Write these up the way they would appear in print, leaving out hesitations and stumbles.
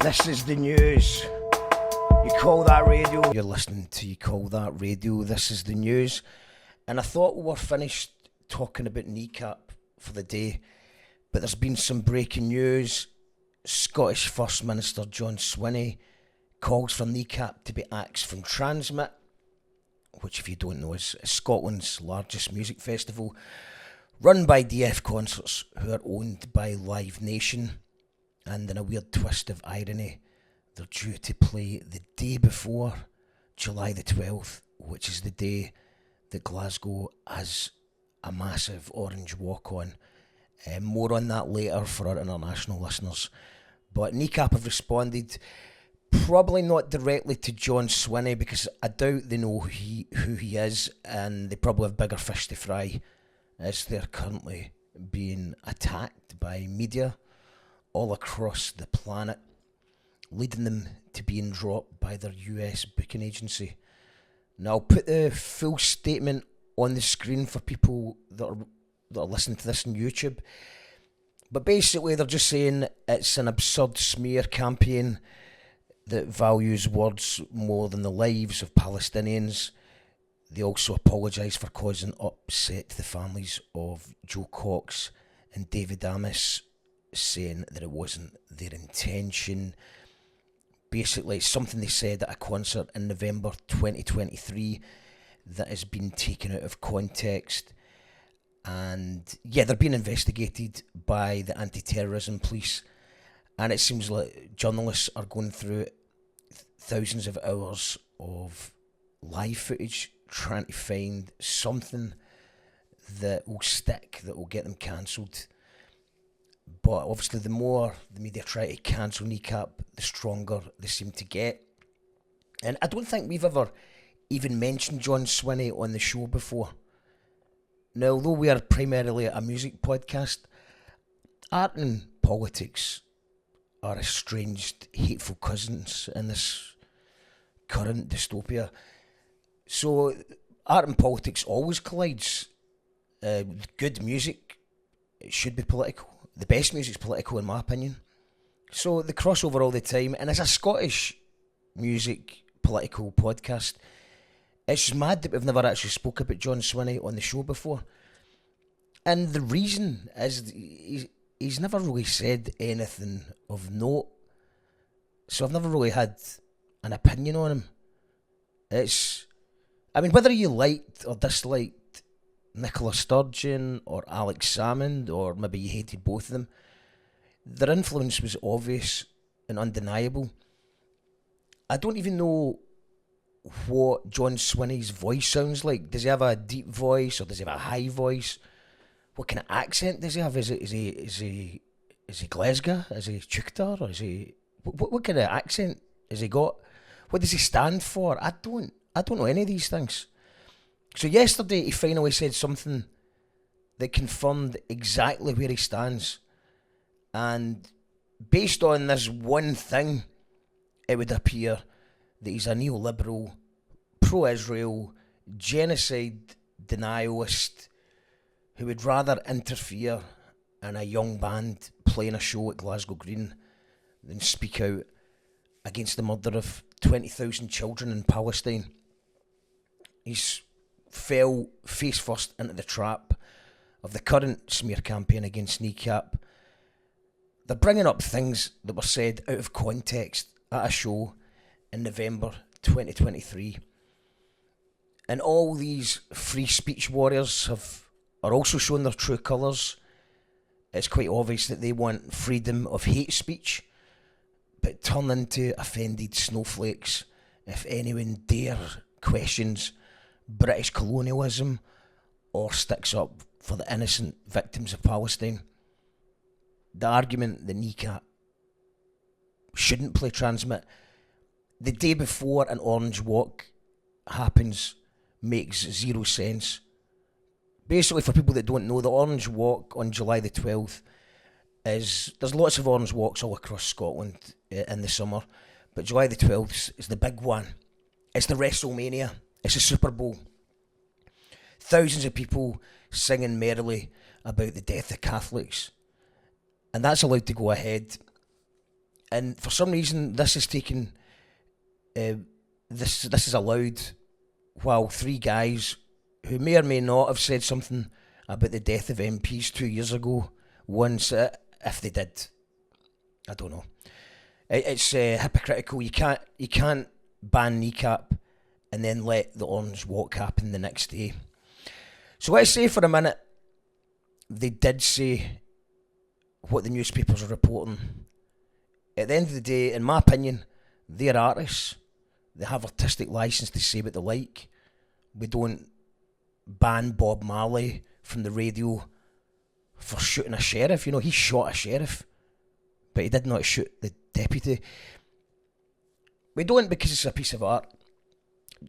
This is the news. You call that radio? You're listening to You Call That Radio. This is the news. And I thought we were finished talking about Kneecap for the day, but there's been some breaking news. Scottish First Minister John Swinney calls for Kneecap to be axed from TRNSMT, which, if you don't know, is Scotland's largest music festival, run by DF Concerts, who are owned by Live Nation. And in a weird twist of irony, they're due to play the day before July the 12th, which is the day that Glasgow has a massive orange walk-on. More on that later for our international listeners. But Kneecap have responded, probably not directly to John Swinney, because I doubt they know who he is, and they probably have bigger fish to fry, as they're currently being attacked by media all across the planet, leading them to being dropped by their US booking agency. Now, I'll put the full statement on the screen for people that are listening to this on YouTube. But basically, they're just saying it's an absurd smear campaign that values words more than the lives of Palestinians. They also apologise for causing upset to the families of Joe Cox and David Amis, saying that it wasn't their intention. Basically, it's something they said at a concert in November 2023 that has been taken out of context. And yeah, they're being investigated by the anti-terrorism police, and it seems like journalists are going through thousands of hours of live footage trying to find something that will stick, that will get them cancelled. But obviously, the more the media try to cancel Kneecap, the stronger they seem to get. And I don't think we've ever even mentioned John Swinney on the show before. Now, although we are primarily a music podcast, art and politics are estranged, hateful cousins in this current dystopia. So, art and politics always collides. Good music, it should be political. The best music's political, in my opinion. So they cross over all the time. And as a Scottish music political podcast, it's just mad that we've never actually spoke about John Swinney on the show before. And the reason is he's never really said anything of note. So I've never really had an opinion on him. Whether you liked or disliked Nicola Sturgeon or Alex Salmond, or maybe you hated both of them, their influence was obvious and undeniable. I don't even know what John Swinney's voice sounds like. Does he have a deep voice, or does he have a high voice? What kind of accent does he have? Is he Glasgow? Is he Chuktar? Or is he what kind of accent has he got? What does he stand for? I don't know any of these things. So yesterday he finally said something that confirmed exactly where he stands. And based on this one thing, it would appear that he's a neoliberal, pro-Israel, genocide denialist who would rather interfere in a young band playing a show at Glasgow Green than speak out against the murder of 20,000 children in Palestine. He's fell face first into the trap of the current smear campaign against Kneecap. They're bringing up things that were said out of context at a show in November 2023. And all these free speech warriors are also showing their true colours. It's quite obvious that they want freedom of hate speech, but turn into offended snowflakes if anyone dare questions British colonialism or sticks up for the innocent victims of Palestine. The argument that Kneecap shouldn't play TRNSMT the day before an orange walk happens makes zero sense. Basically, for people that don't know, the orange walk on July the 12th there's lots of orange walks all across Scotland in the summer, but July the 12th is the big one. It's the WrestleMania. It's a Super Bowl. Thousands of people singing merrily about the death of Catholics. And that's allowed to go ahead. And for some reason, this is taken. This is allowed, while three guys who may or may not have said something about the death of MPs 2 years ago. Once, if they did, I don't know. It's hypocritical. You can't ban Kneecap and then let the Orange Walk happen the next day. So let's say for a minute they did say what the newspapers are reporting. At the end of the day, in my opinion, they're artists. They have artistic license to say what they like. We don't ban Bob Marley from the radio for shooting a sheriff. You know, he shot a sheriff, but he did not shoot the deputy. We don't, because it's a piece of art.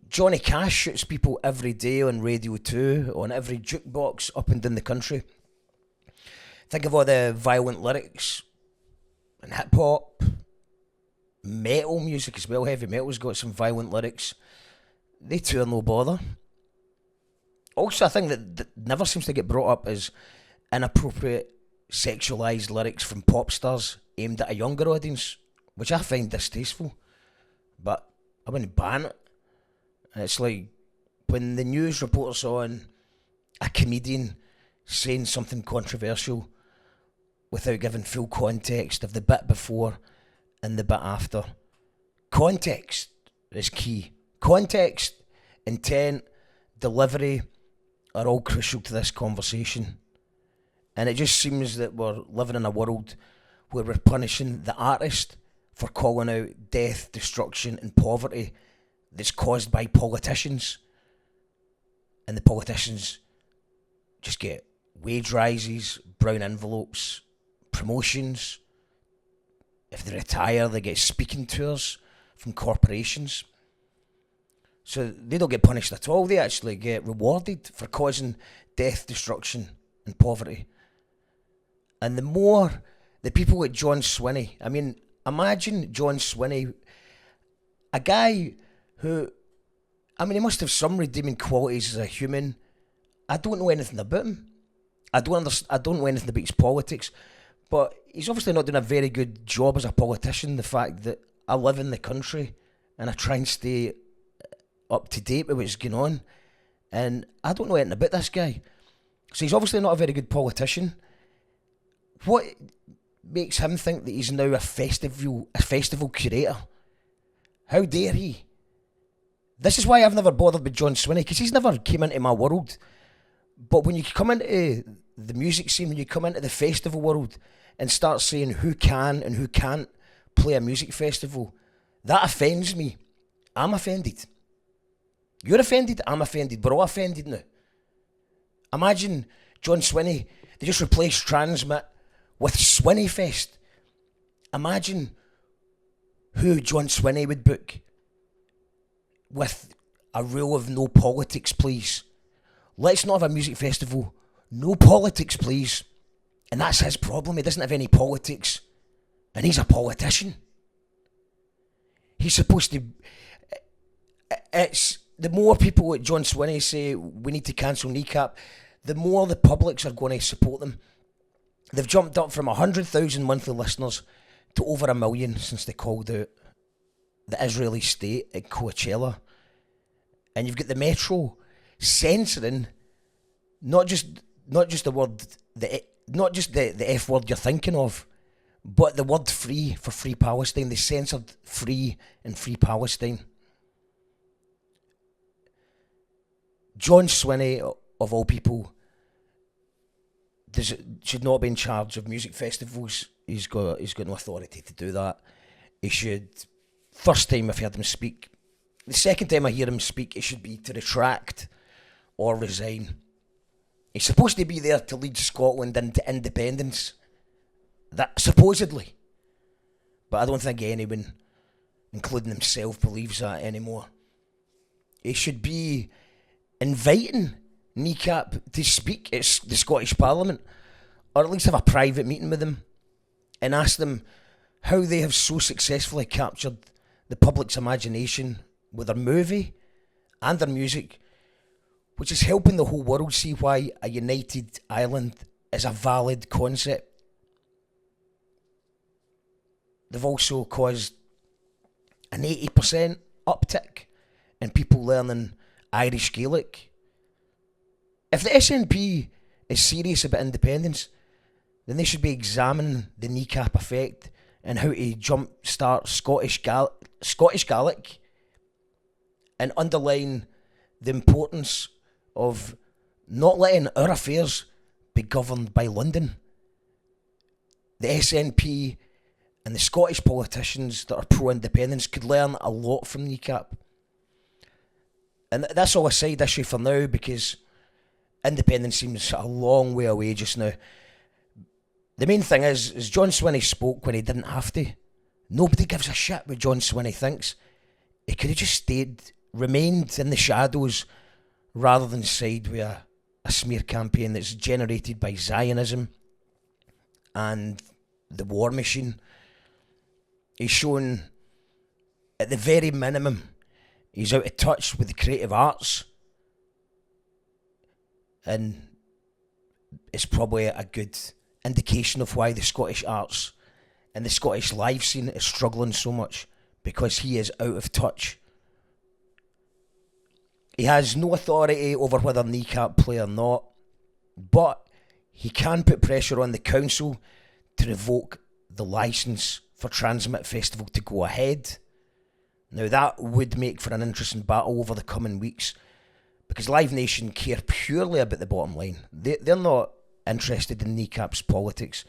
Johnny Cash shoots people every day on Radio 2, on every jukebox up and down the country. Think of all the violent lyrics and hip hop, metal music as well. Heavy metal's got some violent lyrics. They too are no bother. Also, a thing that never seems to get brought up is inappropriate sexualised lyrics from pop stars aimed at a younger audience, which I find distasteful. But I wouldn't ban it. And it's like when the news reports on a comedian saying something controversial without giving full context of the bit before and the bit after. Context is key. Context, intent, delivery are all crucial to this conversation. And it just seems that we're living in a world where we're punishing the artist for calling out death, destruction and poverty that's caused by politicians. And the politicians just get wage rises, brown envelopes, promotions. If they retire, they get speaking tours from corporations. So they don't get punished at all. They actually get rewarded for causing death, destruction and poverty. And the more the people like John Swinney, I mean, imagine John Swinney, a guy who, I mean, he must have some redeeming qualities as a human. I don't know anything about him. I don't know anything about his politics, but he's obviously not doing a very good job as a politician. The fact that I live in the country and I try and stay up to date with what's going on, and I don't know anything about this guy. So he's obviously not a very good politician. What makes him think that he's now a festival curator? How dare he? This is why I've never bothered with John Swinney, because he's never came into my world. But when you come into the music scene, when you come into the festival world and start saying who can and who can't play a music festival, that offends me. I'm offended. You're offended, I'm offended. We're all offended now. Imagine John Swinney, they just replaced Transmit with Swinney Fest. Imagine who John Swinney would book with a rule of no politics, please. Let's not have a music festival. No politics, please. And that's his problem. He doesn't have any politics. And he's a politician. He's supposed to... It's... The more people like John Swinney say we need to cancel Kneecap, the more the publics are going to support them. They've jumped up from 100,000 monthly listeners to over 1 million since they called out the Israeli state at Coachella. And you've got the Metro censoring not just the word, not just the F word you're thinking of, but the word free for Free Palestine. They censored free and Free Palestine. John Swinney, of all people, should not be in charge of music festivals. He's got no authority to do that. He should, first time I've heard him speak, the second time I hear him speak, it should be to retract or resign. He's supposed to be there to lead Scotland into independence. That supposedly. But I don't think anyone, including himself, believes that anymore. He should be inviting Kneecap to speak at the Scottish Parliament, or at least have a private meeting with them and ask them how they have so successfully captured the public's imagination with their movie and their music, which is helping the whole world see why a united Ireland is a valid concept. they've also caused an 80% uptick in people learning Irish Gaelic. If the SNP is serious about independence, then they should be examining the Kneecap effect and how to jumpstart Scottish Gaelic and underline the importance of not letting our affairs be governed by London. The SNP and the Scottish politicians that are pro-independence could learn a lot from Kneecap. And that's all a side issue for now, because independence seems a long way away just now. The main thing is John Swinney spoke when he didn't have to. Nobody gives a shit what John Swinney thinks. He could have just remained in the shadows rather than side with a smear campaign that's generated by Zionism and the war machine. He's shown, at the very minimum, he's out of touch with the creative arts, and it's probably a good indication of why the Scottish arts and the Scottish live scene is struggling so much, because he is out of touch. He has no authority over whether Kneecap play or not, but he can put pressure on the council to revoke the licence for TRNSMT Festival to go ahead. Now that would make for an interesting battle over the coming weeks, because Live Nation care purely about the bottom line. They're not interested in Kneecap's politics.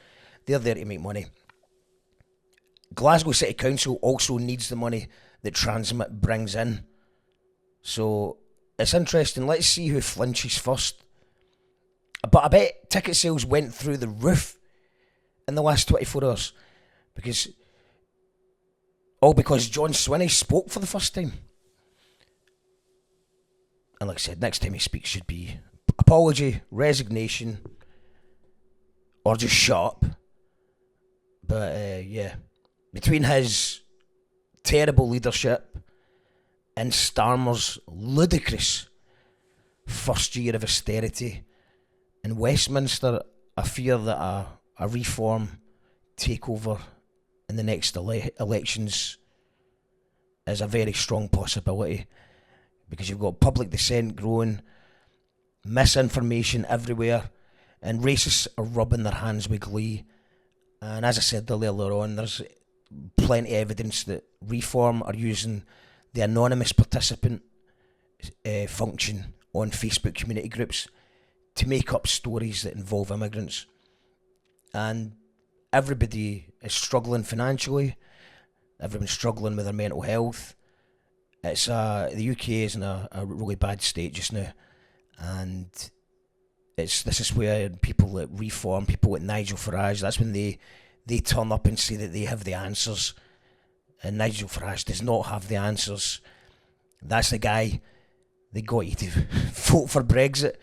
They're there to make money. Glasgow City Council also needs the money that TRNSMT brings in. So it's interesting. Let's see who flinches first. But I bet ticket sales went through the roof in the last 24 hours. Because John Swinney spoke for the first time. And like I said, next time he speaks should be apology, resignation, or just shut up. But yeah, between his terrible leadership and Starmer's ludicrous first year of austerity in Westminster, I fear that a reform takeover in the next elections is a very strong possibility, because you've got public dissent growing, misinformation everywhere, and racists are rubbing their hands with glee. And as I said earlier on, there's plenty of evidence that Reform are using the anonymous participant function on Facebook community groups to make up stories that involve immigrants. And everybody is struggling financially. Everyone's struggling with their mental health. It's the UK is in a really bad state just now, and this is where people at Reform, people at Nigel Farage, that's when they turn up and say that they have the answers, and Nigel Farage does not have the answers. That's the guy they got you to vote for Brexit.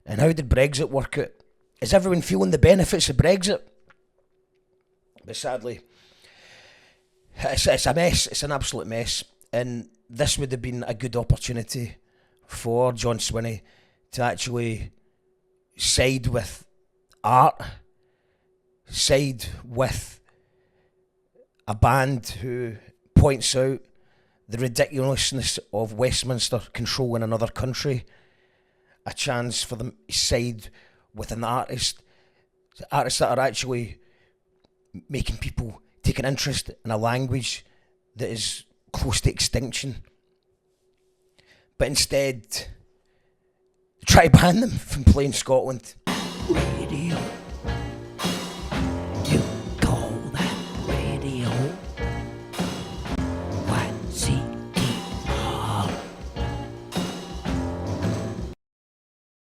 And how did Brexit work out? Is everyone feeling the benefits of Brexit? But sadly, it's a mess. It's an absolute mess. And this would have been a good opportunity for John Swinney to actually side with art, side with a band who points out the ridiculousness of Westminster controlling another country, a chance for them to side with an artists that are actually making people take an interest in a language that is close to extinction. But instead, try to ban them from playing Scotland.